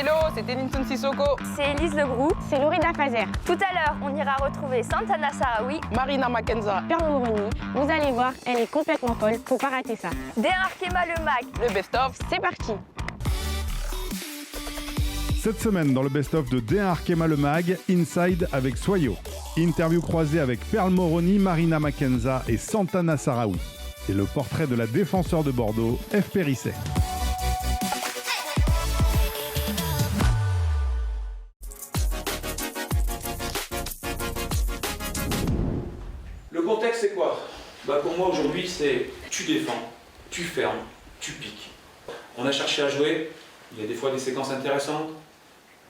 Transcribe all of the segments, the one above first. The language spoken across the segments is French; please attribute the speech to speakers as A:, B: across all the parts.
A: Hello, c'est Teninson Sissoko.
B: C'est Elise Legroux.
C: C'est Laurida Fazer.
B: Tout à l'heure, on ira retrouver Santana Sarawi.
A: Marina Mackenza.
C: Perle Moroni. Vous allez voir, elle est complètement folle. Faut pas rater ça.
B: D1 Arkema le Mag.
A: Le best-of.
C: C'est parti.
D: Cette semaine, dans le best-of de D1 Arkema le Mag, Inside avec Soyo. Interview croisée avec Perle Moroni, Marina Mackenza et Santana Sarawi. Et le portrait de la défenseur de Bordeaux, F. Périsset.
E: Le contexte, c'est quoi? Pour moi, aujourd'hui, c'est tu défends, tu fermes, tu piques. On a cherché à jouer, il y a des fois des séquences intéressantes,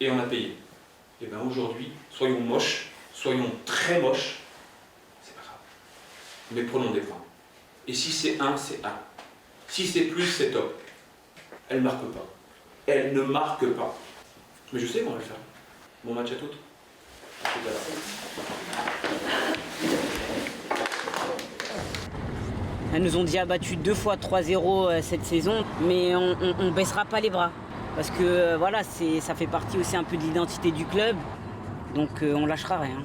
E: et on a payé. Et bien aujourd'hui, soyons moches, soyons très moches, c'est pas grave. Mais prenons des points. Et si c'est 1, c'est 1. Si c'est plus, c'est top. Elle marque pas. Elle ne marque pas. Mais je sais qu'on va le faire. Bon match à toutes. À tout à l'heure.
F: Elles nous ont déjà battu 2 fois 3-0 cette saison, mais on ne baissera pas les bras. Parce que voilà, ça fait partie aussi un peu de l'identité du club, donc on lâchera rien.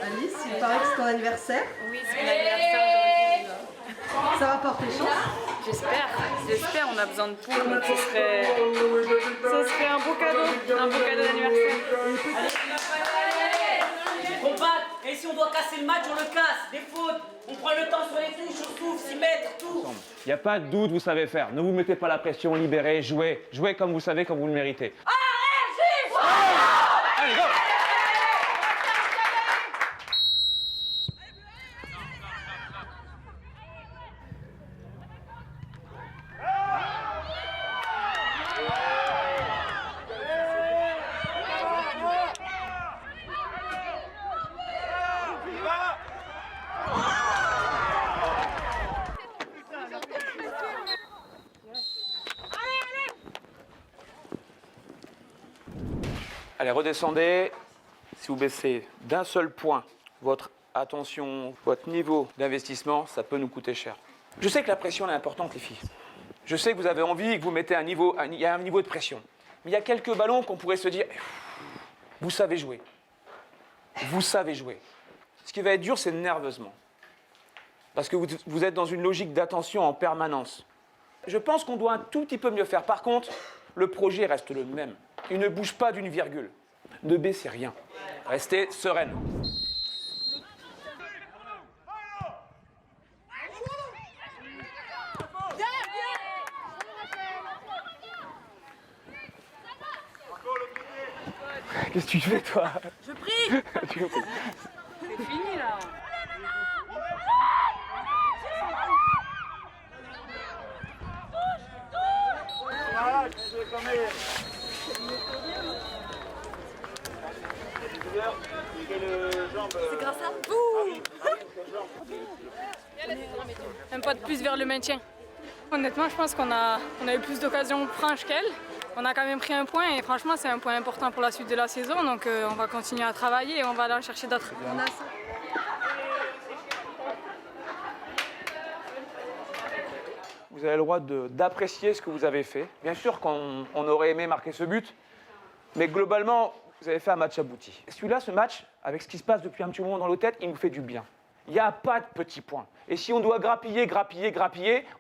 G: Alice, il paraît que c'est ton anniversaire.
H: Oui, c'est mon anniversaire aujourd'hui.
G: Ça va porter chance.
H: J'espère, on a besoin de points, donc ce serait un beau cadeau d'anniversaire.
F: Combat, et si on doit casser le match, on le casse. Des fautes, on prend le temps sur les touches, on souffle, 6 mètres, tout.
I: Il n'y a pas de doute, vous savez faire. Ne vous mettez pas la pression, libérez, jouez. Jouez comme vous savez, comme vous le méritez. Allez, go! Allez, redescendez. Si vous baissez d'un seul point votre attention, votre niveau d'investissement, ça peut nous coûter cher. Je sais que la pression est importante, les filles. Je sais que vous avez envie et que vous mettez il y a un niveau de pression. Mais il y a quelques ballons qu'on pourrait se dire, vous savez jouer. Vous savez jouer. Ce qui va être dur, c'est le nerveusement. Parce que vous êtes dans une logique d'attention en permanence. Je pense qu'on doit un tout petit peu mieux faire. Par contre, le projet reste le même. Il ne bouge pas d'une virgule. Ne baissez rien. Restez sereine. Qu'est-ce que tu fais, toi?
H: Je prie. C'est fini là. C'est grâce à vous. Un pas de plus vers le maintien. Honnêtement, je pense qu'on a eu plus d'occasions franches qu'elle. On a quand même pris un point et franchement, c'est un point important pour la suite de la saison. Donc on va continuer à travailler et on va aller en chercher d'autres.
I: Vous avez le droit d'apprécier ce que vous avez fait. Bien sûr qu'on aurait aimé marquer ce but, mais globalement, vous avez fait un match abouti. Celui-là, ce match, avec ce qui se passe depuis un petit moment dans nos têtes, il nous fait du bien. Il n'y a pas de petits points. Et si on doit grappiller,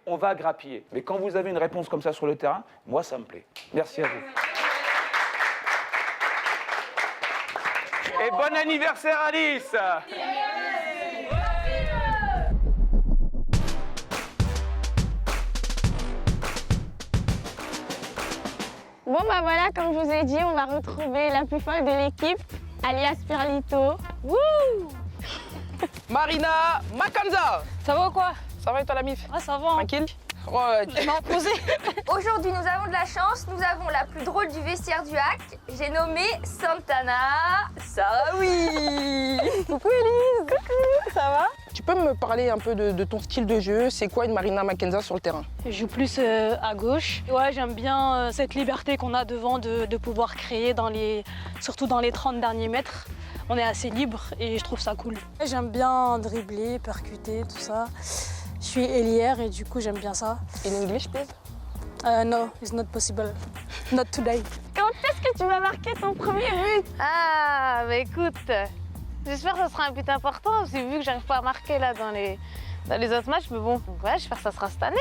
I: on va grappiller. Mais quand vous avez une réponse comme ça sur le terrain, moi, ça me plaît. Merci à vous. Et bon anniversaire, Alice!
C: Bon bah voilà, comme je vous ai dit, on va retrouver la plus folle de l'équipe, alias Perlito. Wouh!
A: Marina Mackenza.
H: Ça va ou quoi?
A: Ça va et toi, la mif?
H: Ah, ça va.
A: Tranquille? Ouais.
H: Tu m'as imposé.
B: Aujourd'hui, nous avons de la chance. Nous avons la plus drôle du vestiaire du HAC. J'ai nommé Santana Sarawi.
A: Coucou Elise. Coucou. Ça va? Tu peux me parler un peu de ton style de jeu? C'est quoi une Marina Mackenza sur le terrain?
H: Je joue plus à gauche. Ouais, j'aime bien cette liberté qu'on a devant de pouvoir créer surtout dans les 30 derniers mètres.
J: on est assez libre et je trouve ça cool. J'aime bien dribbler, percuter, tout ça. Je suis ailière et du coup j'aime bien ça.
A: In English, please?
J: No, it's not possible. Not today.
C: Quand est-ce que tu vas marquer ton premier but?
K: Ah, bah écoute, j'espère que ça sera un but important, parce que vu que j'arrive pas à marquer là dans les autres matchs, mais bon, donc ouais, j'espère que ça sera cette année.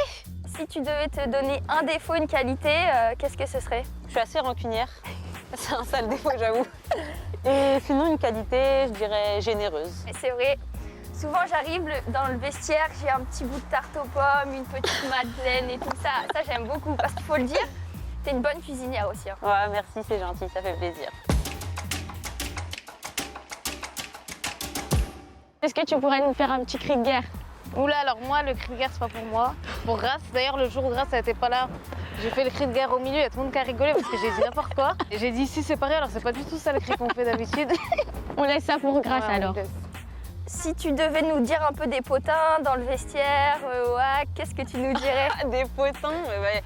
B: Si tu devais te donner un défaut, une qualité, qu'est-ce que ce serait?
K: Je suis assez rancunière, c'est un sale défaut, j'avoue. Et sinon, une qualité, je dirais généreuse.
B: C'est vrai. Souvent, j'arrive dans le vestiaire, j'ai un petit bout de tarte aux pommes, une petite madeleine et tout ça. Ça, j'aime beaucoup parce qu'il faut le dire, t'es une bonne cuisinière aussi. Hein.
K: Ouais, merci, c'est gentil, ça fait plaisir.
C: Est-ce que tu pourrais nous faire un petit cri de guerre?
K: Oula, alors moi, le cri de guerre, c'est pas pour moi. Pour Grace, d'ailleurs, le jour où Grace n'était pas là, j'ai fait le cri de guerre au milieu, il y a tout le monde qui a rigolé parce que j'ai dit n'importe quoi. Et j'ai dit si c'est pareil, alors c'est pas du tout ça le cri qu'on fait d'habitude.
C: On laisse ça pour Grace
K: Ouais,
C: alors.
B: Si tu devais nous dire un peu des potins dans le vestiaire, ouais, qu'est-ce que tu nous dirais?
K: Des potins, ouais.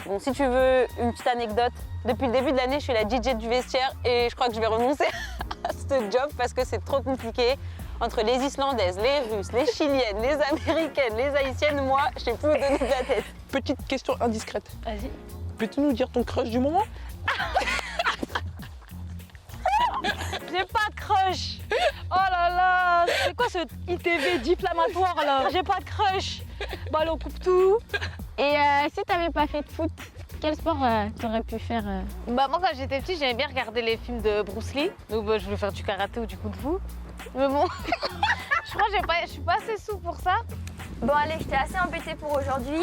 K: Bon, si tu veux une petite anecdote, depuis le début de l'année, je suis la DJ du vestiaire et je crois que je vais renoncer à ce job parce que c'est trop compliqué. Entre les Islandaises, les Russes, les Chiliennes, les Américaines, les Haïtiennes, moi, je sais plus où donner de la tête.
A: Petite question indiscrète.
K: Vas-y.
A: Peux-tu nous dire ton crush du moment?
J: J'ai pas de crush. Oh là là, c'est quoi ce ITV diffamatoire là? J'ai pas de crush. Bah allez, on coupe tout.
C: Et si t'avais pas fait de foot, quel sport t'aurais pu faire?
K: Bah moi, quand j'étais petite, j'aimais bien regarder les films de Bruce Lee. Donc bah, je voulais faire du karaté ou du kung-fu. Mais bon, je crois que je suis pas assez souple pour ça.
B: Bon allez, je t'ai assez embêtée pour aujourd'hui.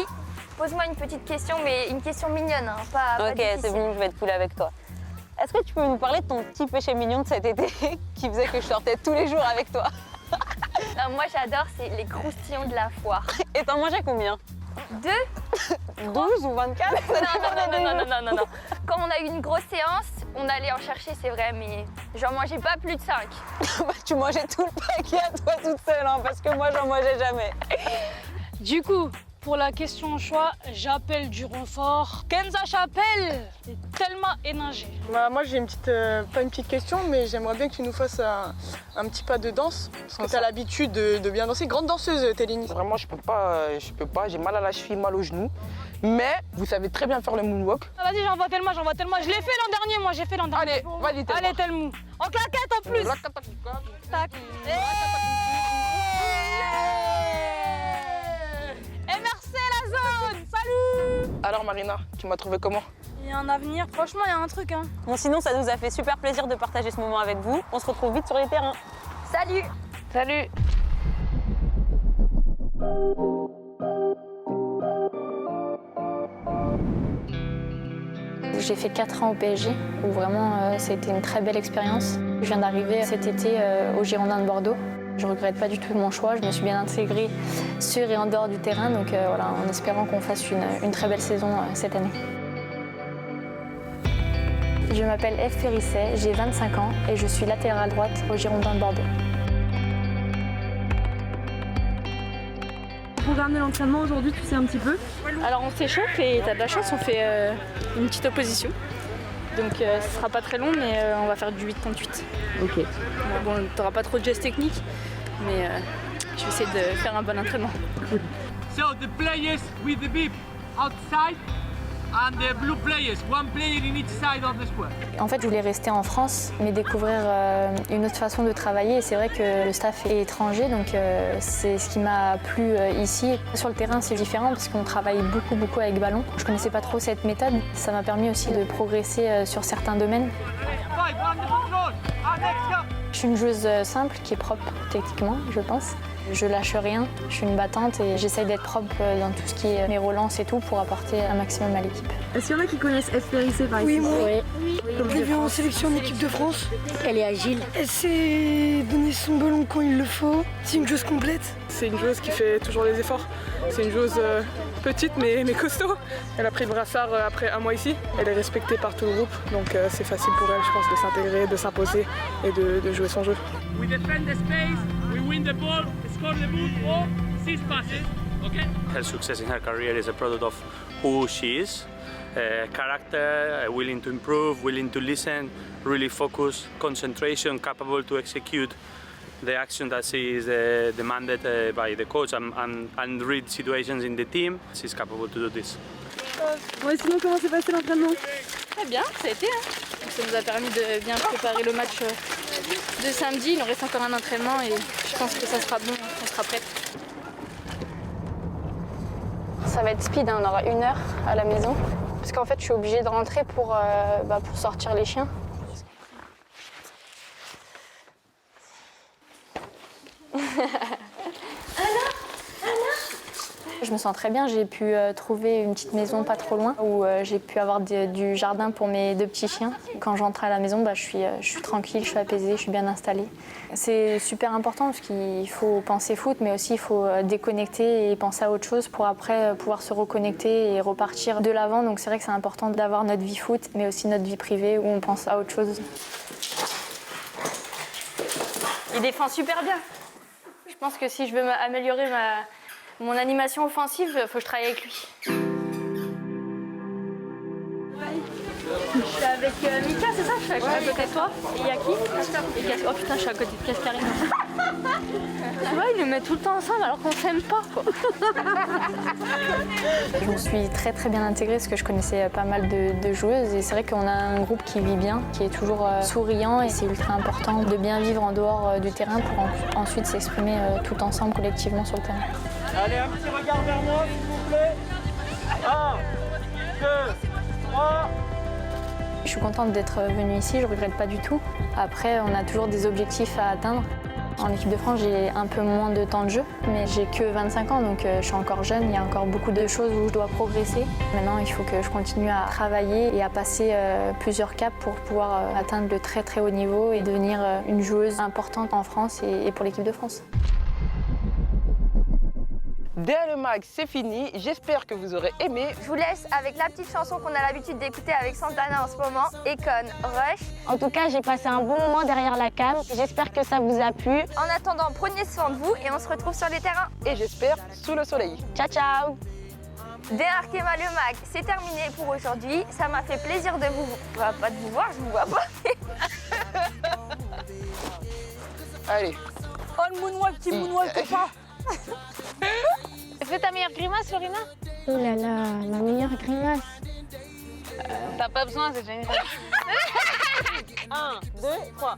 B: Pose-moi une petite question, mais une question mignonne, hein, pas
K: Ok,
B: difficile.
K: c'est bon, je vais être cool avec toi. Est-ce que tu peux nous parler de ton petit péché mignon de cet été qui faisait que je sortais tous les jours avec toi?
B: Moi j'adore, c'est les croustillons de la foire.
K: Et t'en mangeais combien?
B: 2?
K: 12 ou 24?
B: Non. Quand on a eu une grosse séance, on allait en chercher, c'est vrai, mais j'en mangeais pas plus de 5.
K: Bah, tu mangeais tout le paquet à toi toute seule, hein, parce que moi, j'en mangeais jamais.
J: Du coup, pour la question choix, j'appelle du renfort. Kenza Chapelle, t'es tellement énergé.
L: Bah, moi j'ai une petite, pas une petite question, mais j'aimerais bien que tu nous fasses un petit pas de danse. Parce que tu as l'habitude de bien danser. Grande danseuse, Téline.
A: Vraiment, je peux pas, j'ai mal à la cheville, mal au genou. Mais vous savez très bien faire le moonwalk.
J: Ah, vas-y, j'envoie tellement. Je l'ai fait l'an dernier, moi, j'ai fait l'an dernier.
A: Allez, vas-y, t'es
J: Allez, Telmou. En claquette en plus. Tac. Et merci la zone. Salut.
A: Alors Marina, tu m'as trouvé comment?
J: Il y a un avenir, franchement, il y a un truc, hein.
K: Bon, sinon, ça nous a fait super plaisir de partager ce moment avec vous. On se retrouve vite sur les terrains.
B: Salut.
K: Salut.
M: J'ai fait 4 ans au PSG, où vraiment ça a été une très belle expérience. Je viens d'arriver cet été au Girondins de Bordeaux. Je ne regrette pas du tout mon choix, je me suis bien intégrée sur et en dehors du terrain, donc voilà, en espérant qu'on fasse une très belle saison cette année. Je m'appelle Eve Périsset, j'ai 25 ans et je suis latérale droite au Girondins de Bordeaux.
N: Programme de l'entraînement aujourd'hui, tu sais un petit peu?
H: Alors on s'échauffe et t'as de la chance, on fait une petite opposition. Donc ce sera pas très long, mais on va faire du 8 contre 8.
N: Ok.
H: Bon, t'auras pas trop de gestes techniques, mais je vais essayer de faire un bon entraînement.
N: Cool.
O: So the players with the beep outside and the blue players, one player in each side of the square.
M: En fait, je voulais rester en France, mais découvrir une autre façon de travailler. Et c'est vrai que le staff est étranger, donc c'est ce qui m'a plu ici. Sur le terrain, c'est différent parce qu'on travaille beaucoup avec ballon. Je connaissais pas trop cette méthode. Ça m'a permis aussi de progresser sur certains domaines. Je suis une joueuse simple qui est propre techniquement, je pense. Je lâche rien, je suis une battante et j'essaye d'être propre dans tout ce qui est mes relances et tout pour apporter un maximum à l'équipe.
N: Est-ce qu'il y en a qui connaissent Eve Périsset par ici?
P: Oui, moi.
N: Oui.
P: Je l'ai vue en sélection en équipe de France.
N: Elle est agile.
P: Elle sait donner son ballon quand il le faut. C'est une joueuse complète.
L: C'est une joueuse qui fait toujours les efforts. C'est une joueuse petite mais costaud. Elle a pris le brassard après un mois ici. Elle est respectée par tout le groupe, donc c'est facile pour elle, je pense, de s'intégrer, de s'imposer et de jouer son jeu.
O: We defend the space, we win the ball, score the ball or 6 passes. Okay?
Q: Her success in her career is a product of who she is character, willing to improve, willing to listen, really focused, concentration, capable to execute the action that is demanded by the coach and read situations in the team. She's capable to do this.
N: Bon, et sinon, comment s'est passé l'entraînement?
R: Très bien, ça a été. Ça nous a permis de bien préparer le match de samedi. Il nous reste encore un entraînement et je pense que ça sera bon, on sera prêt.
M: Ça va être speed, hein, on aura 1 heure à la maison. Parce qu'en fait, je suis obligée de rentrer pour sortir les chiens. Je me sens très bien, j'ai pu trouver une petite maison pas trop loin où j'ai pu avoir du jardin pour mes 2 petits chiens. Quand je rentre à la maison, je suis tranquille, je suis apaisée, je suis bien installée. C'est super important parce qu'il faut penser foot, mais aussi il faut déconnecter et penser à autre chose pour après pouvoir se reconnecter et repartir de l'avant. Donc c'est vrai que c'est important d'avoir notre vie foot, mais aussi notre vie privée où on pense à autre chose. Il défend super bien. Je pense que si je veux améliorer mon animation offensive, il faut que je travaille avec lui. Je suis avec Mika, c'est ça? Je suis à côté de toi. Et il y a qui? Oh putain, je suis à côté de Cascarine. Tu vois, ils le mettent tout le temps ensemble alors qu'on s'aime pas, quoi. Je me suis très très bien intégrée parce que je connaissais pas mal de joueuses et c'est vrai qu'on a un groupe qui vit bien, qui est toujours souriant et c'est ultra important de bien vivre en dehors du terrain pour ensuite s'exprimer tout ensemble collectivement sur le terrain.
O: Allez, un petit regard vers moi, s'il vous plaît. 1, 2, 3.
M: Je suis contente d'être venue ici, je ne regrette pas du tout. Après, on a toujours des objectifs à atteindre. En équipe de France, j'ai un peu moins de temps de jeu, mais j'ai que 25 ans, donc je suis encore jeune. Il y a encore beaucoup de choses où je dois progresser. Maintenant, il faut que je continue à travailler et à passer plusieurs caps pour pouvoir atteindre le très très haut niveau et devenir une joueuse importante en France et pour l'équipe de France.
A: DA Le Mag, c'est fini. J'espère que vous aurez aimé.
B: Je vous laisse avec la petite chanson qu'on a l'habitude d'écouter avec Santana en ce moment, Econ Rush.
C: En tout cas, j'ai passé un bon moment derrière la cam. J'espère que ça vous a plu.
B: En attendant, prenez soin de vous et on se retrouve sur les terrains.
A: Et j'espère sous le soleil.
C: Ciao, ciao.
B: DA Arkema Le Mag, c'est terminé pour aujourd'hui. Ça m'a fait plaisir de vous... pas de vous voir, je vous vois pas.
A: Allez.
J: Oh, le moonwalk, petit moonwalk, copain.
C: Fais ta meilleure grimace, Lorina. Oh là là, ma meilleure grimace.
K: T'as pas besoin, c'est déjà une 1, 2, 3.